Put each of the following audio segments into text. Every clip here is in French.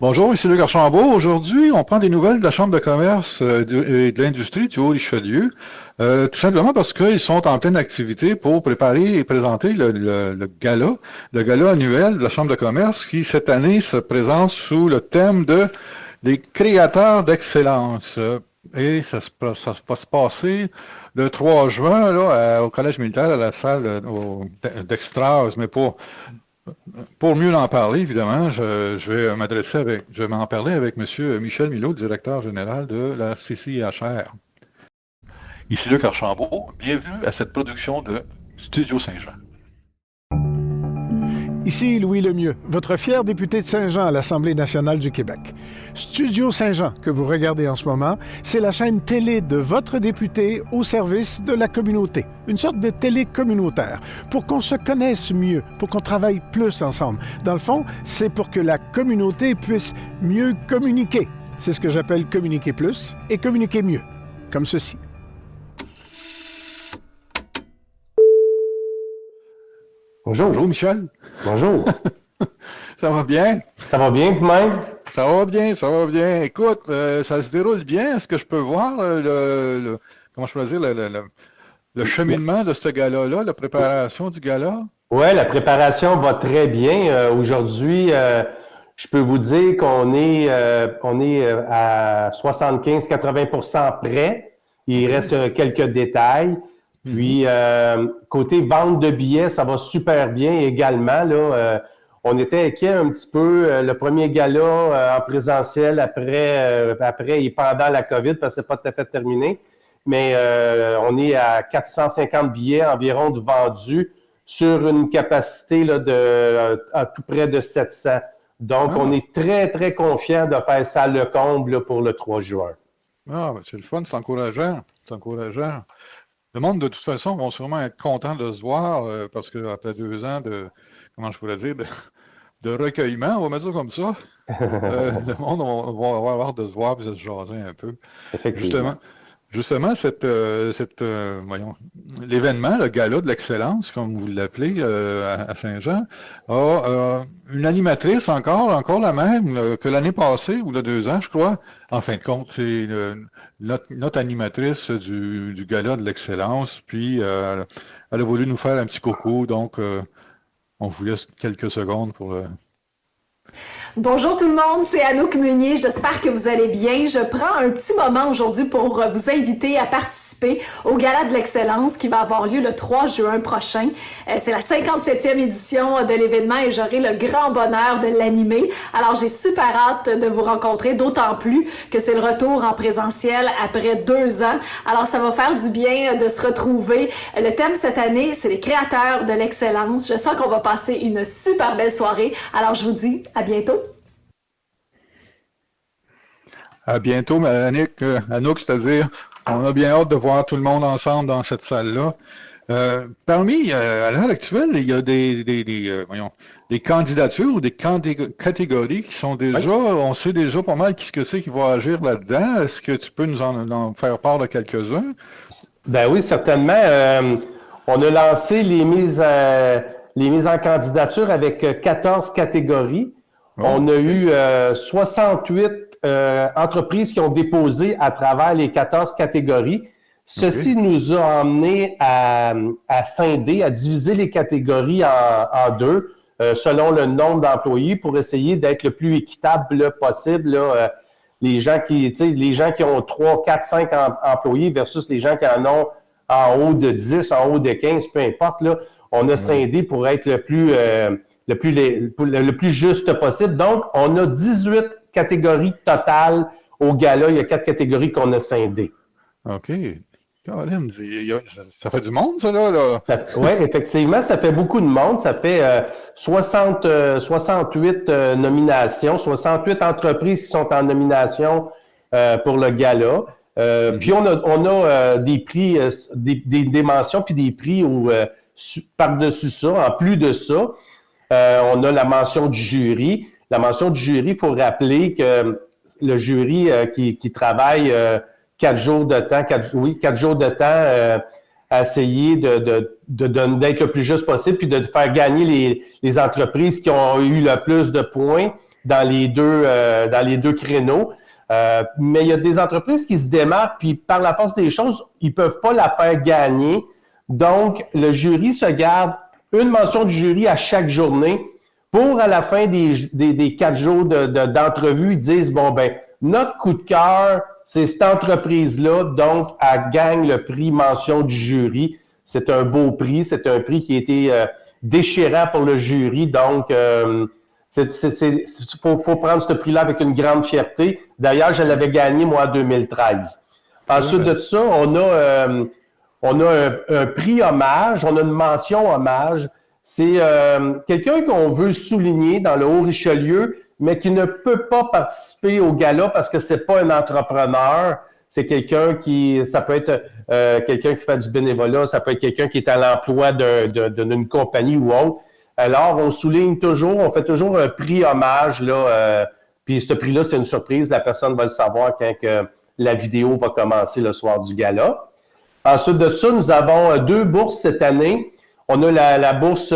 Bonjour, ici Luc Archambault. Aujourd'hui, on prend des nouvelles de la Chambre de commerce et de l'industrie du Haut-Richelieu, tout simplement parce qu'ils sont en pleine activité pour préparer et présenter le gala annuel de la Chambre de commerce qui, cette année, se présente sous le thème de des créateurs d'excellence. Et ça va se passer le 3 juin là, au Collège militaire, à la salle d'Extras, mais pour mieux en parler, évidemment, je vais m'en parler avec M. Michel Milot, directeur général de la CCIHR. Ici Luc Archambault. Bienvenue à cette production de Studio Saint-Jean. Ici Louis Lemieux, votre fier député de Saint-Jean à l'Assemblée nationale du Québec. Studio Saint-Jean, que vous regardez en ce moment, c'est la chaîne télé de votre député au service de la communauté. Une sorte de télé communautaire, pour qu'on se connaisse mieux, pour qu'on travaille plus ensemble. Dans le fond, c'est pour que la communauté puisse mieux communiquer. C'est ce que j'appelle communiquer plus et communiquer mieux, comme ceci. Bonjour. Bonjour, Michel. Bonjour. Ça va bien? Ça va bien vous-même? Ça va bien, ça va bien. Écoute, ça se déroule bien. Est-ce que je peux voir comment je peux dire, le cheminement de ce gala-là, la préparation du gala? Oui, la préparation va très bien. Aujourd'hui, je peux vous dire qu'on est à 75-80% prêt. Il reste quelques détails. Puis, côté vente de billets, ça va super bien également. Là, on était inquiet un petit peu. Le premier gala en présentiel après et pendant la COVID, parce que c'est pas tout à fait terminé. Mais on est à 450 billets environ de vendus sur une capacité là, à tout près de 700. Donc, on est très, très confiant de faire ça le comble là, pour le 3 juin. Ah, ben c'est le fun, c'est encourageant. C'est encourageant. Le monde, de toute façon, vont sûrement être contents de se voir parce qu'après 2 ans comment je pourrais dire, de recueillement, on va mettre ça comme ça, le monde va avoir hâte de se voir et de se jaser un peu. Effectivement. Justement, l'événement, le gala de l'excellence, comme vous l'appelez à Saint-Jean, a une animatrice encore la même que l'année passée ou il y a 2 ans, je crois. En fin de compte, c'est notre animatrice du gala de l'excellence. Puis, elle a voulu nous faire un petit coucou, donc on vous laisse quelques secondes pour... Bonjour tout le monde, c'est Anouk Meunier. J'espère que vous allez bien. Je prends un petit moment aujourd'hui pour vous inviter à participer au Gala de l'Excellence qui va avoir lieu le 3 juin prochain. C'est la 57e édition de l'événement et j'aurai le grand bonheur de l'animer. Alors j'ai super hâte de vous rencontrer, d'autant plus que c'est le retour en présentiel après 2 ans. Alors ça va faire du bien de se retrouver. Le thème cette année, c'est les créateurs de l'excellence. Je sens qu'on va passer une super belle soirée. Alors je vous dis à bientôt. À bientôt, Anouk, c'est-à-dire, on a bien hâte de voir tout le monde ensemble dans cette salle-là. À l'heure actuelle, il y a des candidatures ou des catégories qui sont déjà, on sait déjà pas mal ce que c'est qui va agir là-dedans. Est-ce que tu peux nous en faire part de quelques-uns? Ben oui, certainement. On a lancé les mises en candidature avec 14 catégories. On a eu 68 entreprises qui ont déposé à travers les 14 catégories. Ceci nous a amené à scinder, à diviser les catégories en deux selon le nombre d'employés pour essayer d'être le plus équitable possible. Là, les gens qui ont 3, 4, 5 employés versus les gens qui en ont en haut de 10, en haut de 15, peu importe. Là, on a scindé pour être le plus juste possible. Donc, on a 18 catégories totales au gala. Il y a 4 catégories qu'on a scindées. OK. Ça fait du monde, ça, là? Oui, effectivement, ça fait beaucoup de monde. Ça fait 68 nominations, 68 entreprises qui sont en nomination pour le gala. Puis, on a des prix, des mentions, puis des prix par-dessus ça. En plus de ça, on a la mention du jury. La mention du jury, il faut rappeler que le jury qui travaille 4 jours de temps, 4 jours de temps à essayer d'être le plus juste possible puis de faire gagner les entreprises qui ont eu le plus de points. dans les deux créneaux. Mais il y a des entreprises qui se démarquent, puis par la force des choses, ils peuvent pas la faire gagner. Donc, le jury se garde une mention du jury à chaque journée pour, à la fin des 4 jours d'entrevue, ils disent, bon, ben, notre coup de cœur, c'est cette entreprise-là, donc, elle gagne le prix mention du jury. C'est un beau prix, c'est un prix qui a été déchirant pour le jury, donc, faut prendre ce prix-là avec une grande fierté. D'ailleurs, je l'avais gagné, moi, en 2013. Ensuite de ça, on a un prix hommage, on a une mention hommage. C'est quelqu'un qu'on veut souligner dans le Haut-Richelieu, mais qui ne peut pas participer au gala parce que c'est pas un entrepreneur. C'est quelqu'un ça peut être quelqu'un qui fait du bénévolat, ça peut être quelqu'un qui est à l'emploi d'une compagnie ou autre. Alors, on souligne toujours, on fait toujours un prix hommage, là. Puis ce prix-là, c'est une surprise. La personne va le savoir quand la vidéo va commencer le soir du gala. Ensuite de ça, nous avons 2 bourses cette année. On a la bourse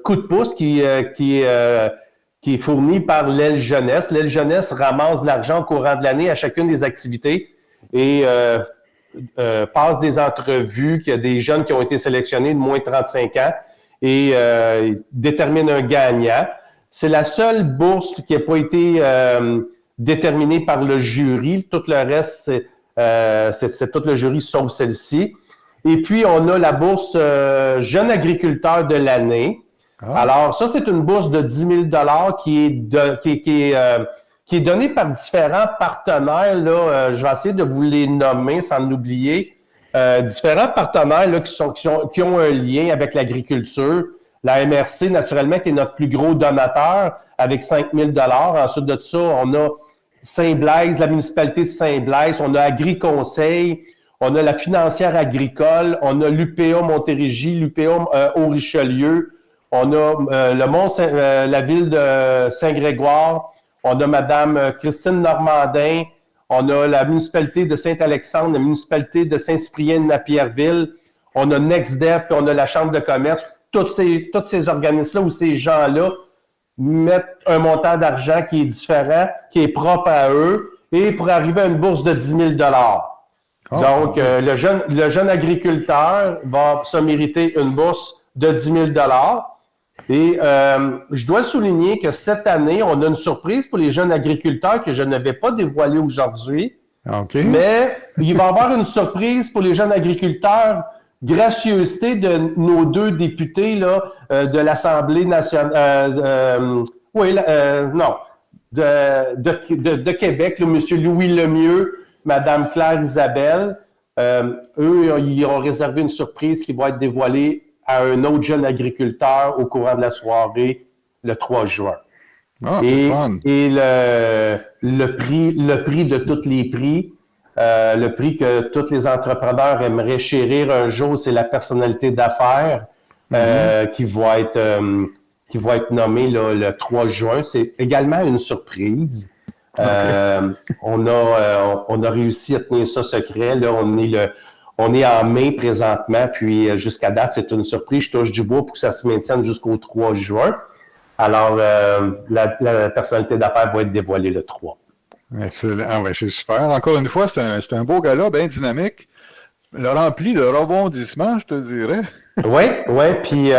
Coup de pouce qui est fournie par l'Aile Jeunesse. L'Aile Jeunesse ramasse de l'argent au courant de l'année à chacune des activités et passe des entrevues. Il y a des jeunes qui ont été sélectionnés de moins de 35 ans et détermine un gagnant. C'est la seule bourse qui n'a pas été déterminée par le jury. Tout le reste, c'est tout le jury sauf celle-ci. Et puis, on a la bourse Jeune agriculteur de l'année. Ah. Alors, ça, c'est une bourse de 10 000 qui est donnée par différents partenaires. Là, je vais essayer de vous les nommer sans l'oublier. Différents partenaires là, qui ont un lien avec l'agriculture. La MRC, naturellement, qui est notre plus gros donateur, avec 5 000 $. Ensuite de ça, on a Saint-Blaise, la municipalité de Saint-Blaise. On a Agri-Conseil. On a la financière agricole, on a l'UPA Montérégie, l'UPA Haut-Richelieu, on a la ville de Saint-Grégoire, on a Madame Christine Normandin, on a la municipalité de Saint-Alexandre, la municipalité de Saint-Cyprien-de-Napierville, on a NextDev, puis on a la Chambre de commerce. Tous ces organismes-là ou ces gens-là mettent un montant d'argent qui est différent, qui est propre à eux, et pour arriver à une bourse de 10 000 $. Donc, le jeune agriculteur va se mériter une bourse de 10 000 $. Et je dois souligner que cette année, on a une surprise pour les jeunes agriculteurs que je ne vais pas dévoiler aujourd'hui. Okay. Mais il va y avoir une surprise pour les jeunes agriculteurs, gracieuseté de nos 2 députés là, de l'Assemblée nationale. De Québec, M. Louis Lemieux, Mme Claire Isabelle, eux, ils ont réservé une surprise qui va être dévoilée à un autre jeune agriculteur au courant de la soirée, le 3 juin. Ah, et le prix de tous les prix, le prix que tous les entrepreneurs aimeraient chérir un jour, c'est la personnalité d'affaires qui va être nommée là, le 3 juin. C'est également une surprise. Okay. On a réussi à tenir ça secret. Là, on est en mai présentement, puis jusqu'à date, c'est une surprise. Je touche du bois pour que ça se maintienne jusqu'au 3 juin. Alors, la personnalité d'affaires va être dévoilée le 3. Excellent. Ah ouais, c'est super. Encore une fois, c'est un beau gala, bien dynamique. Rempli de rebondissements, je te dirais. Oui. Puis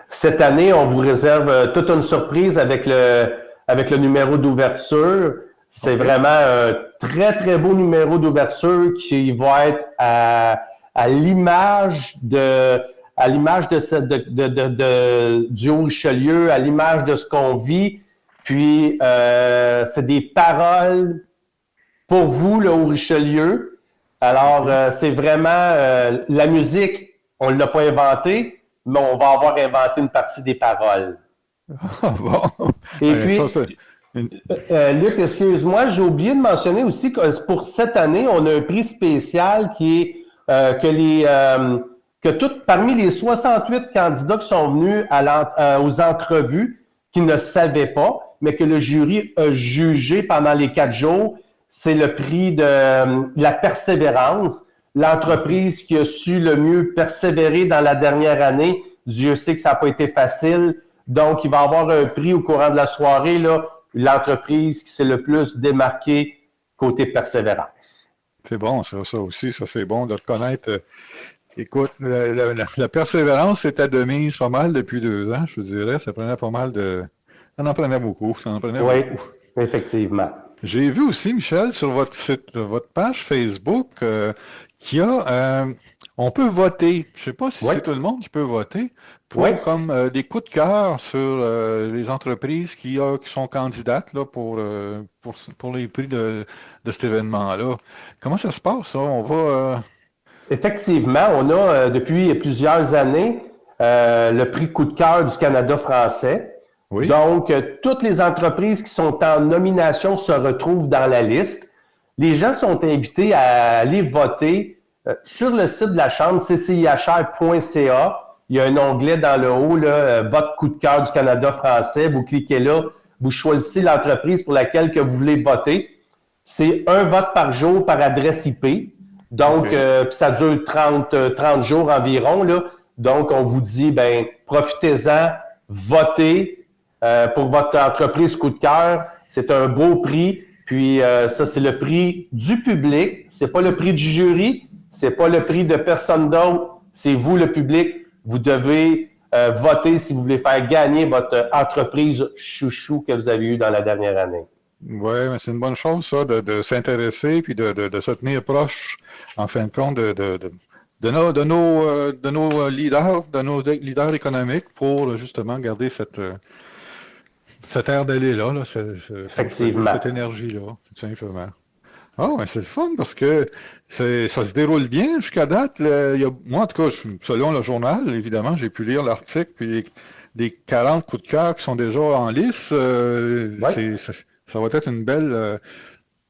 cette année, on vous réserve toute une surprise avec le numéro d'ouverture. C'est vraiment un très, très beau numéro d'ouverture qui va être à l'image du Haut-Richelieu, à l'image de ce qu'on vit. Puis, c'est des paroles pour vous, le Haut-Richelieu. Alors, c'est vraiment la musique, on ne l'a pas inventée, mais on va avoir inventé une partie des paroles. Ah bon. Et puis, Luc, excuse-moi, j'ai oublié de mentionner aussi que pour cette année, on a un prix spécial qui est parmi les 68 candidats qui sont venus aux entrevues, qui ne savaient pas, mais que le jury a jugé pendant les 4 jours, c'est le prix de la persévérance. L'entreprise qui a su le mieux persévérer dans la dernière année, Dieu sait que ça n'a pas été facile. Donc, il va y avoir un prix au courant de la soirée là, l'entreprise qui s'est le plus démarquée côté persévérance. C'est bon, ça aussi, ça c'est bon de reconnaître. Écoute, la persévérance est à de mise pas mal depuis 2 ans, je vous dirais. Ça prenait pas mal de... Ça en prenait beaucoup. Oui, effectivement. J'ai vu aussi, Michel, sur votre site, votre page Facebook, qu'il y a... on peut voter. Je ne sais pas si c'est tout le monde qui peut voter pour comme des coups de cœur sur les entreprises qui sont candidates là, pour les prix de cet événement-là. Comment ça se passe, ça? On va... Effectivement, on a depuis plusieurs années le prix coup de cœur du Canada français. Oui. Donc, toutes les entreprises qui sont en nomination se retrouvent dans la liste. Les gens sont invités à aller voter sur le site de la Chambre, ccihr.ca. Il y a un onglet dans le haut, là, vote coup de cœur du Canada français. Vous cliquez là, vous choisissez l'entreprise pour laquelle que vous voulez voter. C'est un vote par jour par adresse IP. Donc, ça dure 30 jours environ, là. Donc, on vous dit, ben, profitez-en, votez pour votre entreprise coup de cœur. C'est un beau prix. Puis, ça, c'est le prix du public. C'est pas le prix du jury. C'est pas le prix de personne d'autre. C'est vous, le public. Vous devez voter si vous voulez faire gagner votre entreprise chouchou que vous avez eue dans la dernière année. Oui, mais c'est une bonne chose, ça, de s'intéresser puis de se tenir proche, en fin de compte, de nos leaders économiques pour justement garder cette air d'aller-là, Effectivement. cette énergie-là, tout simplement. Ah, ouais, c'est le fun parce que ça se déroule bien jusqu'à date. Moi, en tout cas, selon le journal, évidemment, j'ai pu lire l'article, puis les 40 coups de cœur qui sont déjà en lice, ça va être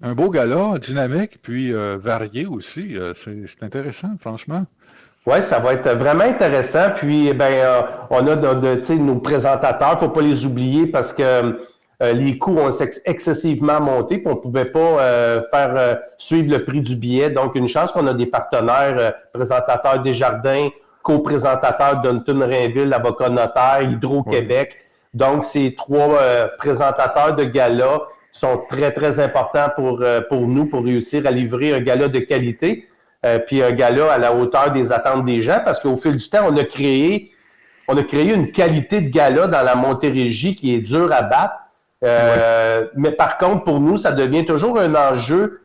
un beau gala, dynamique, puis varié aussi. C'est intéressant, franchement. Oui, ça va être vraiment intéressant. Puis, on a nos présentateurs, il ne faut pas les oublier parce que les coûts ont excessivement monté, puis on ne pouvait pas faire suivre le prix du billet. Donc, une chance qu'on a des partenaires, présentateurs Desjardins, co-présentateurs Dunton-Rainville, avocat notaire, Hydro-Québec. Donc, ces 3 présentateurs de gala sont très, très importants pour nous, pour réussir à livrer un gala de qualité, puis un gala à la hauteur des attentes des gens, parce qu'au fil du temps, on a créé une qualité de gala dans la Montérégie qui est dure à battre. Mais par contre, pour nous, ça devient toujours un enjeu.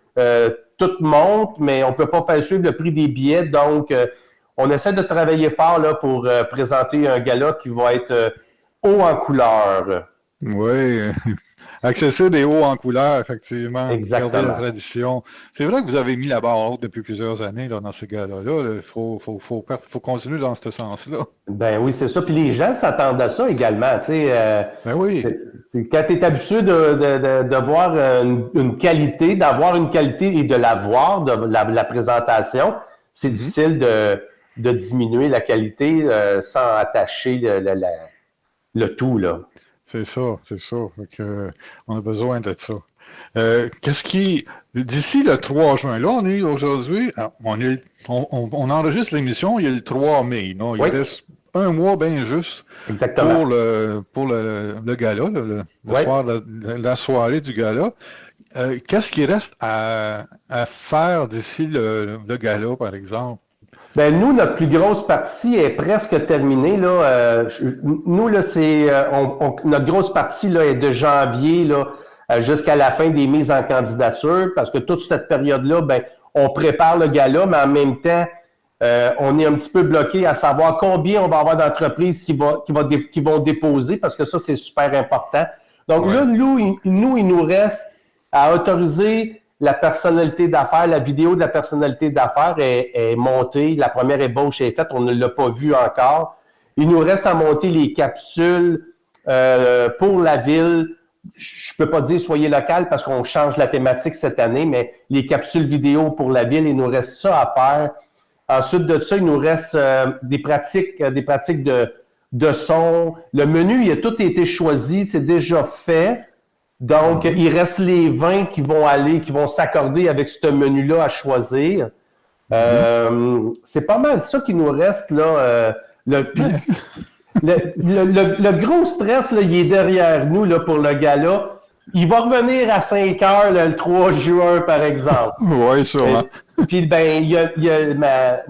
Tout monte, mais on ne peut pas faire suivre le prix des billets. Donc, on essaie de travailler fort là, pour présenter un gala qui va être haut en couleur. Oui, accessible et haut en couleur, effectivement. Exactement. Garder la tradition. C'est vrai que vous avez mis la barre haute depuis plusieurs années là, dans ces galas-là. Il faut continuer dans ce sens-là. Ben oui, c'est ça. Puis les gens s'attendent à ça également. Ben oui. Quand tu es habitué de voir une qualité, d'avoir une qualité et de la voir, de la présentation, c'est difficile de diminuer la qualité sans attacher le tout, là. C'est ça. On a besoin de ça. D'ici le 3 juin, là, on est aujourd'hui, on enregistre l'émission, il y a le 3 mai. Non? Il reste un mois bien juste. Exactement. Pour le gala, la soirée du gala. Qu'est-ce qui reste à faire d'ici le gala, par exemple? Ben nous, notre plus grosse partie est presque terminée. Là. Nous, là, notre grosse partie là, est de janvier là, jusqu'à la fin des mises en candidature, parce que toute cette période-là, ben, on prépare le gala, mais en même temps, on est un petit peu bloqué à savoir combien on va avoir d'entreprises qui vont déposer, parce que ça, c'est super important. Donc là, il nous reste à autoriser la personnalité d'affaires, la vidéo de la personnalité d'affaires est montée. La première ébauche est faite, on ne l'a pas vue encore. Il nous reste à monter les capsules pour la ville. Je peux pas dire soyez local parce qu'on change la thématique cette année, mais les capsules vidéo pour la ville, il nous reste ça à faire. Ensuite de ça, il nous reste des pratiques de son. Le menu, il a tout été choisi, c'est déjà fait. Donc, il reste les vins qui vont s'accorder avec ce menu-là à choisir. C'est pas mal ça qui nous reste, là. Le gros stress, là, il est derrière nous, là, pour le gala. Il va revenir à 5 heures le 3 juin, par exemple. Oui, sûrement. Puis, ben, il y a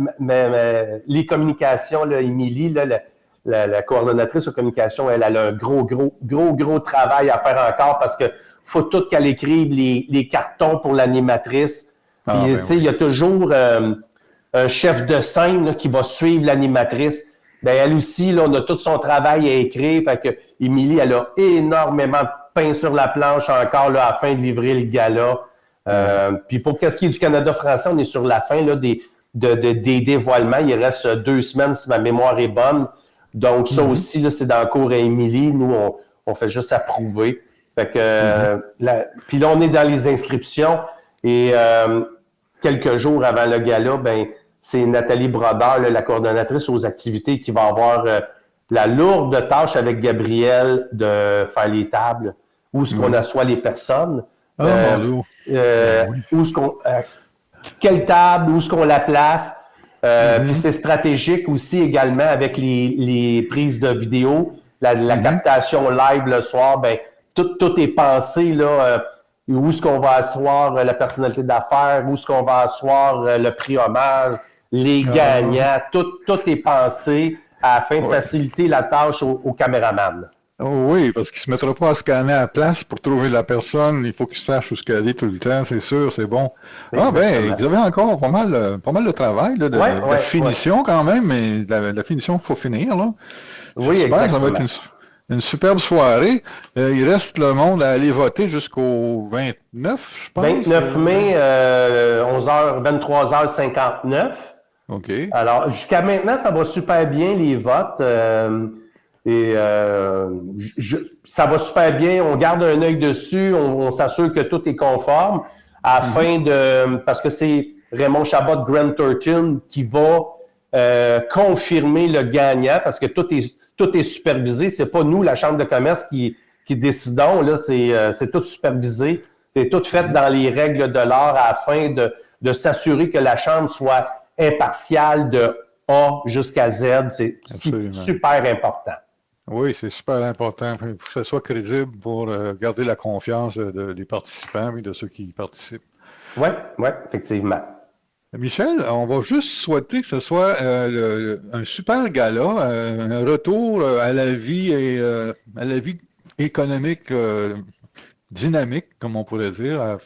les communications, là, Émilie, là, la coordonnatrice aux communications, elle a un gros travail à faire encore parce que faut tout qu'elle écrive les cartons pour l'animatrice. Ah, Puis, ben tu sais, oui. il y a toujours un chef de scène là, qui va suivre l'animatrice. Ben, elle aussi, là, on a tout son travail à écrire. Fait que Émilie, elle a énormément de pain sur la planche encore là, afin de livrer le gala. Puis pour qu'est-ce qui est du Canada français, on est sur la fin là, des dévoilements. Il reste 2 semaines si ma mémoire est bonne. Donc ça aussi, là, c'est dans le cours à Émilie. Nous, on fait juste approuver. Fait que puis là, on est dans les inscriptions et quelques jours avant le gala, ben c'est Nathalie Brodeur, là, la coordonnatrice aux activités, qui va avoir la lourde tâche avec Gabriel de faire les tables, où est-ce qu'on assoit les personnes. Ah, mon Dieu. Où est-ce qu'on, quelle table, où est-ce qu'on la place. Puis c'est stratégique aussi également avec les prises de vidéo, la captation live le soir. Ben, tout est pensé là. Où est-ce qu'on va asseoir la personnalité d'affaires, où est-ce qu'on va asseoir le prix hommage, les gagnants. Tout est pensé afin de faciliter la tâche au caméraman. Oh oui, parce qu'il ne se mettra pas à scanner à la place pour trouver la personne. Il faut qu'il sache où se caler tout le temps, c'est sûr, c'est bon. Ah ben, vous avez encore pas mal de travail, là, de finition quand même, mais la finition, il faut finir, là. Oui, super, exactement. ça va être une superbe soirée. Il reste le monde à aller voter jusqu'au 29, je pense. 29 mai, 11h, 23h59. OK. Alors, jusqu'à maintenant, ça va super bien, les votes. Ça va super bien. On garde un œil dessus. On s'assure que tout est conforme afin parce que c'est Raymond Chabot de Grant Thornton qui va confirmer le gagnant parce que tout est supervisé. C'est pas nous, la Chambre de commerce, qui décidons. Là, c'est tout supervisé. C'est tout fait dans les règles de l'art afin de s'assurer que la Chambre soit impartiale de A jusqu'à Z. C'est super important. Oui, c'est super important. Il faut que ça soit crédible pour garder la confiance des participants et de ceux qui y participent. Oui, effectivement. Michel, on va juste souhaiter que ce soit un super gala, un retour à la vie et à la vie économique dynamique, comme on pourrait dire,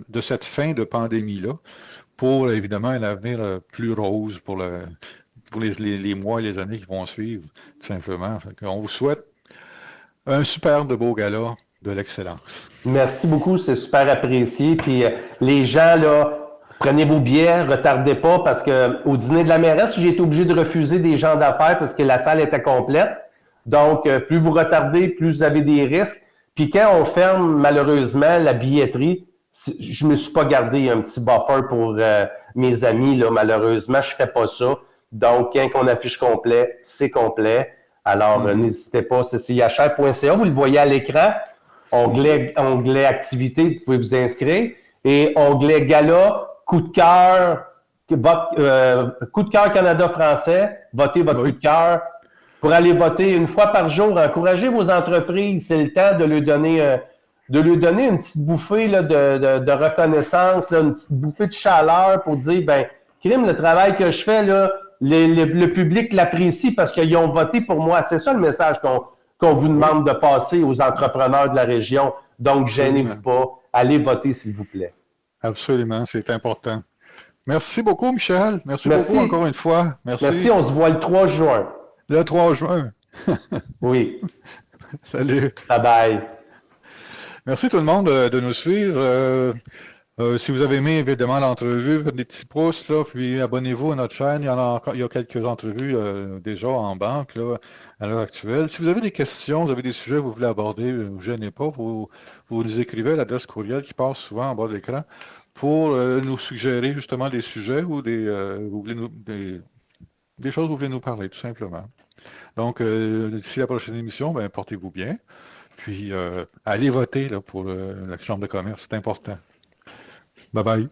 de cette fin de pandémie-là, pour évidemment un avenir plus rose pour les mois et les années qui vont suivre, tout simplement. On vous souhaite un super de beau gala, de l'excellence. Merci beaucoup, c'est super apprécié. Puis les gens, là, prenez vos billets, retardez pas, parce que au dîner de la mairesse, j'ai été obligé de refuser des gens d'affaires parce que la salle était complète. Donc, plus vous retardez, plus vous avez des risques. Puis quand on ferme, malheureusement, la billetterie, je me suis pas gardé un petit buffer pour mes amis, là, malheureusement, je fais pas ça. Donc, quand on affiche complet, c'est complet. Alors, n'hésitez pas, c'est chr.ca, vous le voyez à l'écran. Onglet activité, vous pouvez vous inscrire. Et onglet gala, coup de cœur, coup de cœur Canada français, votez votre coup de cœur. Pour aller voter une fois par jour, encouragez vos entreprises. C'est le temps de lui donner une petite bouffée là, de reconnaissance, là, une petite bouffée de chaleur pour dire, ben, crime, le travail que je fais, là, le public l'apprécie parce qu'ils ont voté pour moi. C'est ça le message qu'on vous demande de passer aux entrepreneurs de la région. Donc, gênez-vous pas. Allez voter, s'il vous plaît. Absolument, c'est important. Merci beaucoup, Michel. Merci beaucoup encore une fois. Merci, on se voit le 3 juin. Le 3 juin. Oui. Salut. Bye-bye. Merci tout le monde de nous suivre. Si vous avez aimé évidemment l'entrevue, faites des petits pouces, là, puis abonnez-vous à notre chaîne. Il y a quelques entrevues déjà en banque là, à l'heure actuelle. Si vous avez des questions, vous avez des sujets que vous voulez aborder, ne vous gênez pas, vous nous écrivez à l'adresse courriel qui passe souvent en bas de l'écran pour nous suggérer justement des sujets ou des choses que vous voulez nous parler, tout simplement. Donc, d'ici la prochaine émission, ben, portez-vous bien. Puis, allez voter là, pour la Chambre de commerce, c'est important. Bye bye.